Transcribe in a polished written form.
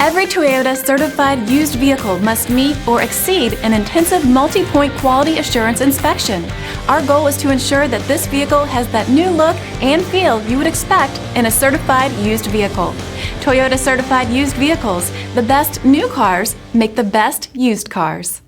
Every Toyota certified used vehicle must meet or exceed an intensive multi-point quality assurance inspection. Our goal is to ensure that this vehicle has that new look and feel you would expect in a certified used vehicle. Toyota certified used vehicles, the best new cars make the best used cars.